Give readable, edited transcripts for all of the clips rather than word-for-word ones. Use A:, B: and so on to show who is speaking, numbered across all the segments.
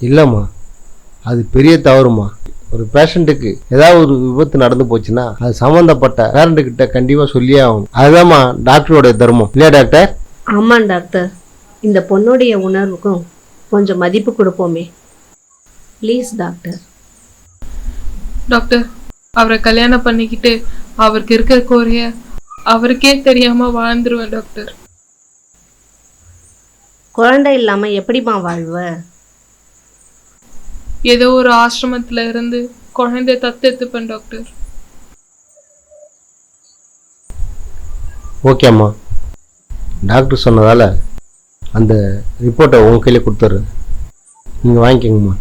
A: இல்லைம்மா, அது பெரிய தவறுமா. ஒரு பேஷண்ட்டுக்கு ஏதாவது ஒரு விபத்து நடந்து போச்சுன்னா அது சம்மந்தப்பட்ட பேரண்ட்டுக்கிட்ட கண்டிப்பாக சொல்லியே ஆகணும். அதுதான்மா டாக்டரோட தர்மம், இல்லையா டாக்டர்?
B: ஆமாம் டாக்டர், இந்த பொண்ணுடைய உணர்வுக்கும் கொஞ்சம் மதிப்பு கொடுப்போமே ப்ளீஸ் டாக்டர்.
C: டாக்டர், அவரை கல்யாணம் பண்ணிக்கிட்டு அவருக்கு இருக்கிற குறைய அவருக்கே தெரியாம வாழ்ந்துருவேன் டாக்டர்.
B: குழந்தை இல்லாம எப்படிமா வாழ்வ?
C: ஏதோ ஒரு ஆசிரமத்துல இருந்து குழந்தைய தத்தெடுத்துப்பேன் டாக்டர்.
A: ஓகேம்மா, டாக்டர் சொன்னதால் அந்த ரிப்போர்ட்டை உங்கள் கையில் கொடுத்துட்றேன், நீங்கள் வாங்கிக்கோங்கம்மா.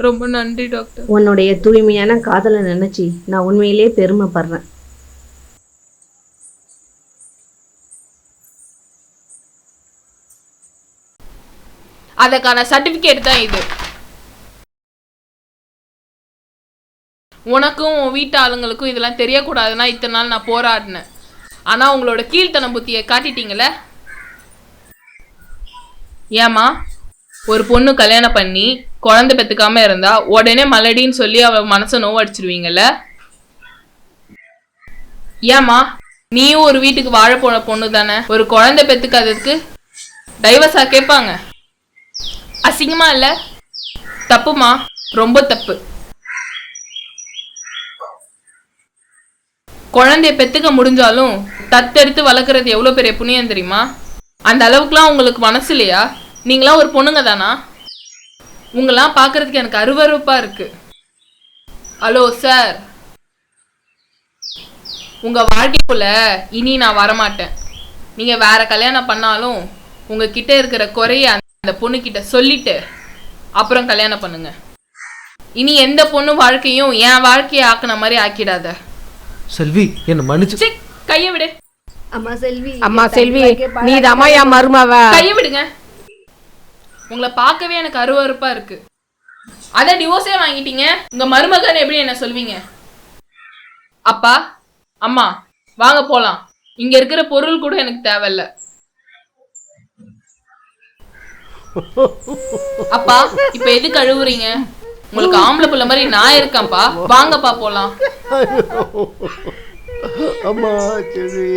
C: ரொம்ப நன்றி டாக்டர்.
B: உன்னுடைய தூய்மையான காதலை நினைச்சு நான் உண்மையிலே பெருமைப்படுறேன்.
C: அதுக்கான சர்டிபிகேட் தான் இது. உனக்கும் உன் வீட்டு ஆளுங்களுக்கும் இதெல்லாம் தெரியக்கூடாதுன்னா இத்தனை நாள் நான் போராடினேன். ஆனா உங்களோட கீழ்த்தன புத்தியை காட்டிட்டீங்களே. ஏமா, ஒரு பொண்ணு கல்யாணம் பண்ணி குழந்தை பெத்துக்காம இருந்தா உடனே மலடின்னு சொல்லி அவ மனசை நோவடிச்சிருவீங்கல்ல? ஏமா, நீயும் ஒரு வீட்டுக்கு வாழ போன பொண்ணு தானே, ஒரு குழந்தை பெத்துக்காததுக்கு டைவர்ஸா கேட்பாங்க? அசிங்கமா இல்ல? தப்புமா, ரொம்ப தப்பு. குழந்தைய பெத்துக்க முடிஞ்சாலும் தத்தெடுத்து வளர்க்கறது எவ்வளவு பெரிய புண்ணியம் தெரியுமா? அந்த அளவுக்குலாம் உங்களுக்கு மனசு இல்லையா? நீங்களாம் ஒரு பொண்ணுங்க தானா? உங்களாம் பாக்குறதுக்கு எனக்கு அருவருப்பா இருக்கு. ஹலோ சார், உங்க வாழ்க்கைக்குள்ள இனி நான் வரமாட்டேன். நீங்க வேற கல்யாணம் பண்ணாலும் உங்ககிட்ட இருக்கிற குறைய அந்த பொண்ணு கிட்ட சொல்லிட்டு அப்புறம் கல்யாணம் பண்ணுங்க. இனி எந்த பொண்ணு வாழ்க்கையும் என் வாழ்க்கையை ஆக்குன மாதிரி ஆக்கிடாத.
D: செல்வி, என்ன மன்னிச்சு.
C: கைய விடு.
E: அம்மா செல்வி, நீதாம்மா என் மருமவ.
C: கைய விடுங்க. உங்களை பார்க்கவே எனக்கு அருவருப்பா இருக்கு. அத டிவோர்ஸே வாங்கிட்டீங்க, உங்க மருமகன் எப்படி என்ன சொல்வீங்க? அப்பா, அம்மா, வாங்க போலாம். இங்க இருக்கிற பொருள் கூட எனக்கு தேவையில்ல. அப்பா, இப்ப எதுக்கு அழுவுறீங்க? உங்களுக்கு ஆம்பளை புள்ள மாதிரி நான் இருக்கேன்ப்பா. வாங்கப்பா போலாம்.
A: அம்மா செல்வி.